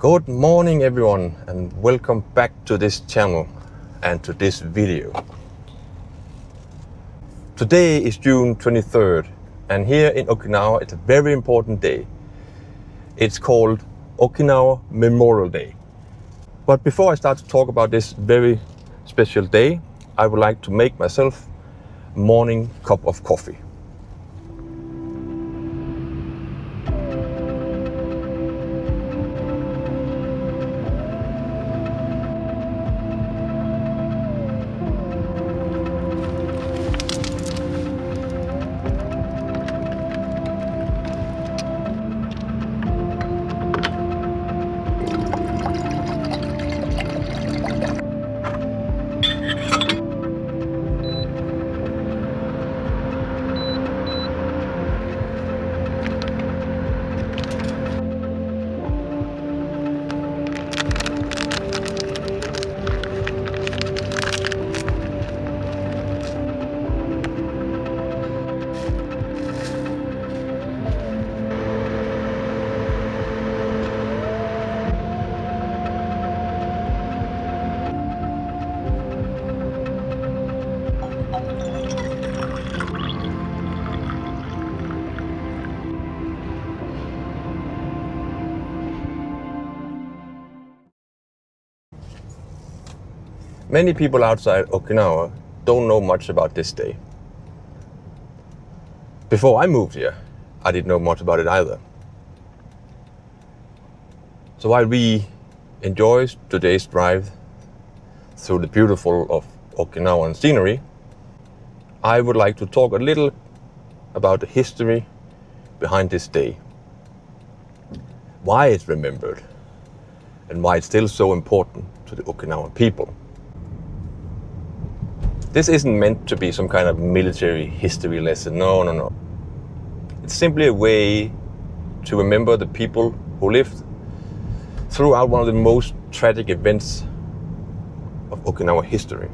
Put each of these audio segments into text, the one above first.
Good morning everyone and welcome back to this channel and to this video. Today is June 23rd and here in Okinawa it's a very important day. It's called Okinawa Memorial Day. But before I start to talk about this very special day, I would like to make myself a morning cup of coffee. Many people outside Okinawa don't know much about this day. Before I moved here, I didn't know much about it either. So while we enjoy today's drive through the beautiful of Okinawan scenery, I would like to talk a little about the history behind this day. Why it's remembered and why it's still so important to the Okinawan people. This isn't meant to be some kind of military history lesson, no. It's simply a way to remember the people who lived throughout one of the most tragic events of Okinawa history.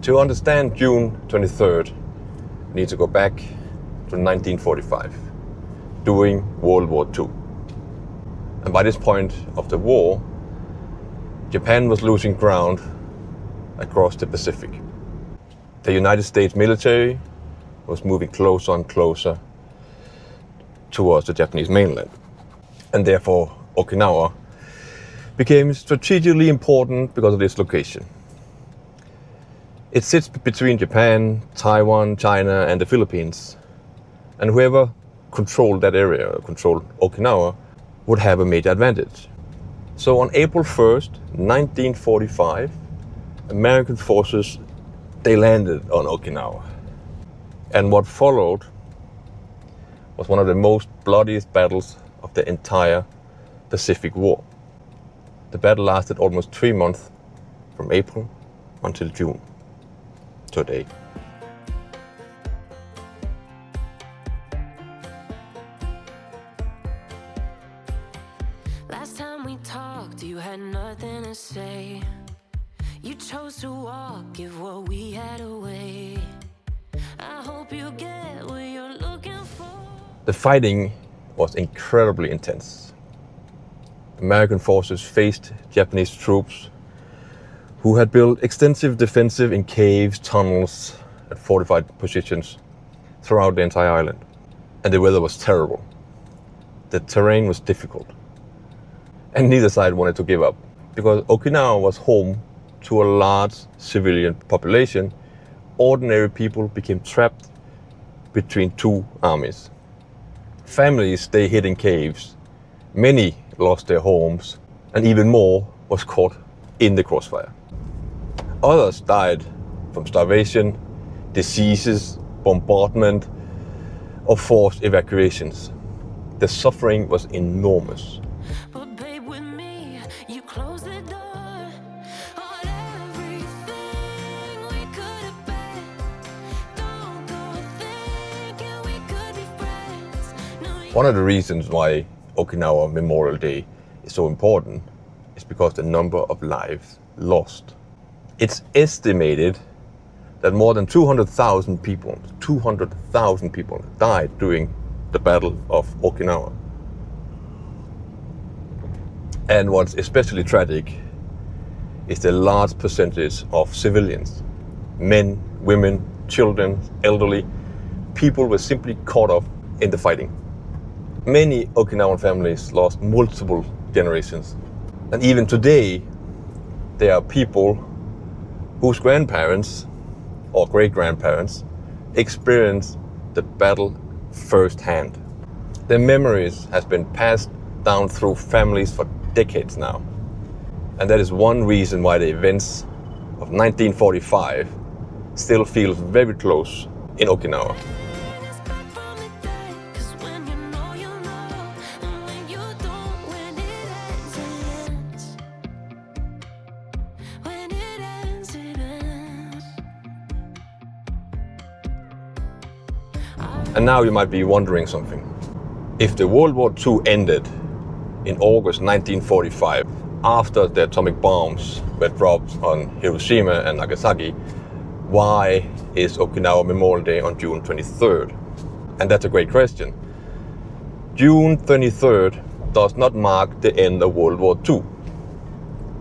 To understand June 23rd, we need to go back to 1945, during World War II. And by this point of the war, Japan was losing ground across the Pacific. The United States military was moving closer and closer towards the Japanese mainland. And therefore, Okinawa became strategically important because of this location. It sits between Japan, Taiwan, China and the Philippines. And whoever controlled that area, controlled Okinawa, would have a major advantage. So on April 1st, 1945, American forces, they landed on Okinawa. And what followed was one of the most bloodiest battles of the entire Pacific War. The battle lasted almost 3 months, from April until June. Today. Last time we talked, you had nothing to say. You chose to walk, give what we had away. I hope you get what you're looking for. The fighting was incredibly intense. American forces faced Japanese troops who had built extensive defensive in caves, tunnels, and fortified positions throughout the entire island. And the weather was terrible. The terrain was difficult. And neither side wanted to give up. Because Okinawa was home to a large civilian population, ordinary people became trapped between two armies. Families stayed hid in caves. Many lost their homes, and even more was caught in the crossfire. Others died from starvation, diseases, bombardment, or forced evacuations. The suffering was enormous. But babe, with me, you closed the door on everything we could have been. Don't go thinking we could be friends. No, One of the reasons why Okinawa Memorial Day is so important is because the number of lives lost. It's estimated that more than 200,000 people died during the Battle of Okinawa. And what's especially tragic is the large percentage of civilians, men, women, children, elderly. People were simply caught up in the fighting. Many Okinawan families lost multiple generations. And even today, there are people whose grandparents or great-grandparents experienced the battle firsthand. Their memories have been passed down through families for decades now. And that is one reason why the events of 1945 still feel very close in Okinawa. And now you might be wondering something. If the World War II ended in August 1945, after the atomic bombs were dropped on Hiroshima and Nagasaki, why is Okinawa Memorial Day on June 23rd? And that's a great question. June 23rd does not mark the end of World War II.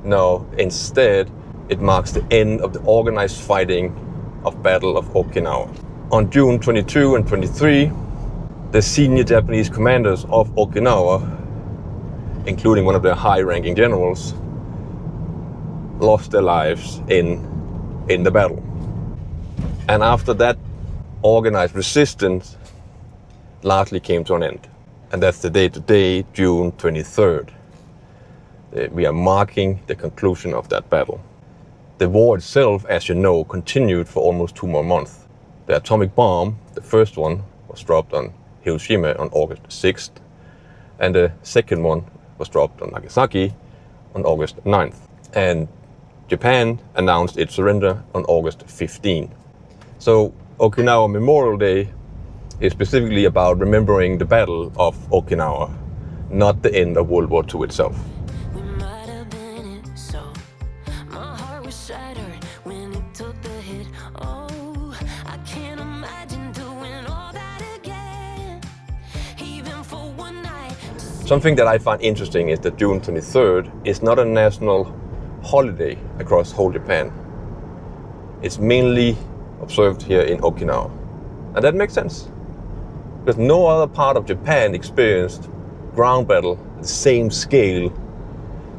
No, instead, it marks the end of the organized fighting of Battle of Okinawa. On June 22 and 23, the senior Japanese commanders of Okinawa, including one of their high-ranking generals, lost their lives in the battle. And after that, organized resistance largely came to an end. And that's the day today, June 23rd. We are marking the conclusion of that battle. The war itself, as you know, continued for almost 2 more months. The atomic bomb, the first one, was dropped on Hiroshima on August 6th, and the second one was dropped on Nagasaki on August 9th. And Japan announced its surrender on August 15th. So Okinawa Memorial Day is specifically about remembering the Battle of Okinawa, not the end of World War II itself. We might have been it, so my heart was shattered when it took the hit. Oh, I can't imagine doing all that again, even for one night. Something that I find interesting is that June 23rd is not a national holiday across whole Japan. It's mainly observed here in Okinawa. And that makes sense, because no other part of Japan experienced ground battle at the same scale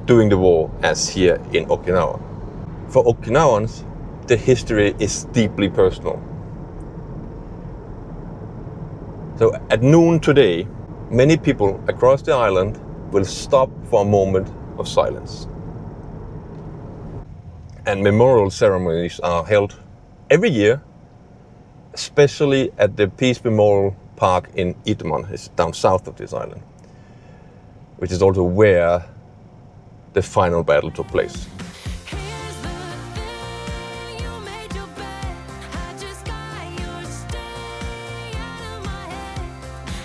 during the war as here in Okinawa. For Okinawans, the history is deeply personal. So at noon today, many people across the island will stop for a moment of silence. And memorial ceremonies are held every year, especially at the Peace Memorial Park in Itaewon. It's down south of this island, which is also where the final battle took place. Here's the thing, you made your bed, I just got your stay out of my head.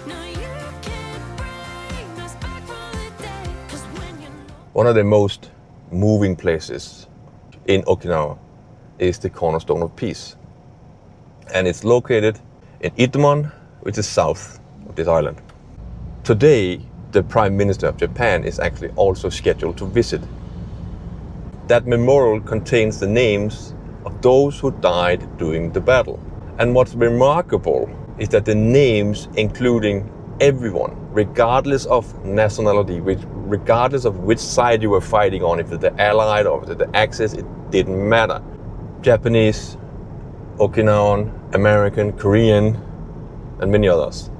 No, you can't bring us back from the day, 'cause when you know. One of the most moving places in Okinawa is the Cornerstone of Peace. And it's located in Itaewon, which is south of this island. Today, the Prime Minister of Japan is actually also scheduled to visit. That memorial contains the names of those who died during the battle. And what's remarkable is that the names including everyone, regardless of nationality, regardless of which side you were fighting on, if it's the Allied or if it's the Axis, it didn't matter. Japanese, Okinawan, American, Korean, and many others.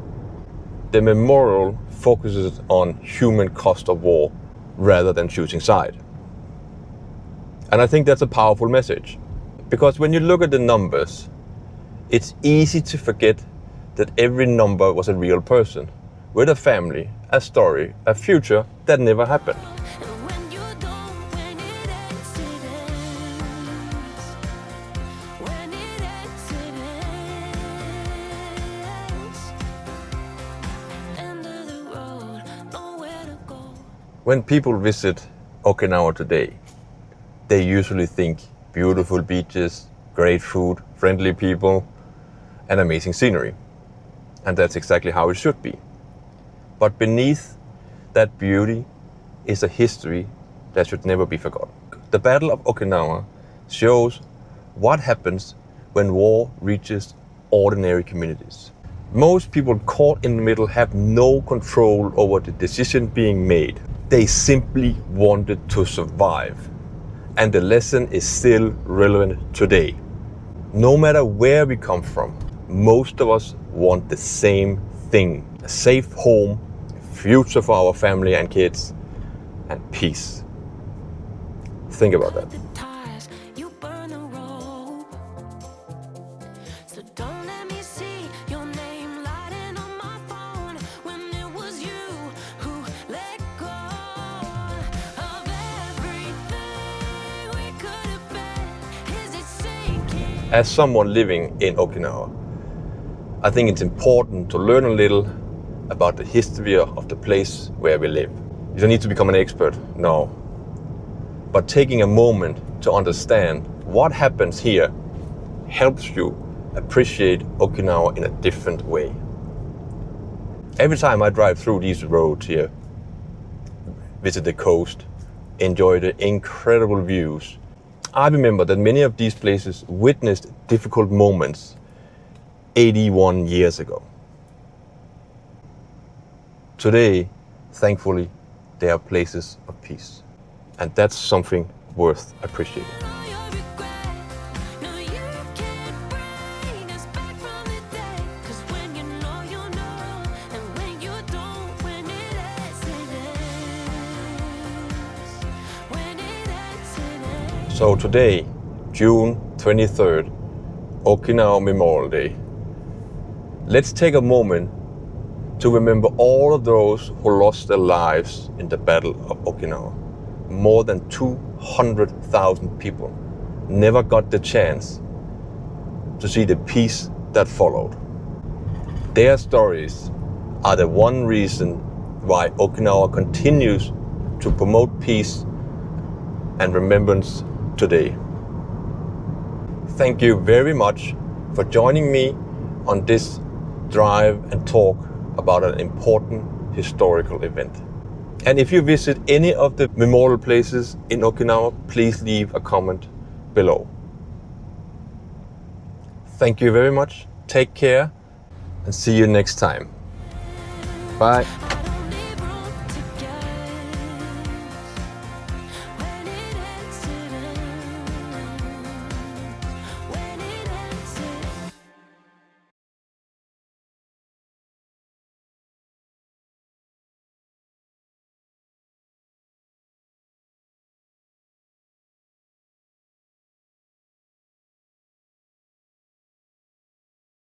The memorial focuses on human cost of war rather than choosing side. And I think that's a powerful message, because when you look at the numbers, it's easy to forget that every number was a real person with a family, a story, a future that never happened. And when you don't, when it ends, it ends. When it ends, it ends. End of the road, nowhere to go. When people visit Okinawa today, they usually think beautiful beaches, great food, friendly people, and amazing scenery. And that's exactly how it should be. But beneath that beauty is a history that should never be forgotten. The Battle of Okinawa shows what happens when war reaches ordinary communities. Most people caught in the middle have no control over the decision being made. They simply wanted to survive. And the lesson is still relevant today. No matter where we come from, most of us want the same thing: a safe home, a future for our family and kids, and peace. Think about that. The ties, you burn the rope. So don't let me see your name lighting on my phone when it was you who let go of everything we could have been. Is it sinking? As someone living in Okinawa, I think it's important to learn a little about the history of the place where we live. You don't need to become an expert, no. But taking a moment to understand what happens here helps you appreciate Okinawa in a different way. Every time I drive through these roads here, visit the coast, enjoy the incredible views, I remember that many of these places witnessed difficult moments 81 years ago. Today, thankfully, they are places of peace. And that's something worth appreciating. All your regret. No, you can't bring us back from the day. 'Cause when you know, and when you don't, when it ends, it ends. When it ends, it ends. So today, June 23rd, Okinawa Memorial Day, let's take a moment to remember all of those who lost their lives in the Battle of Okinawa. More than 200,000 people never got the chance to see the peace that followed. Their stories are the one reason why Okinawa continues to promote peace and remembrance today. Thank you very much for joining me on this drive and talk about an important historical event. And if you visit any of the memorial places in Okinawa, please leave a comment below. Thank you very much. Take care and see you next time. Bye.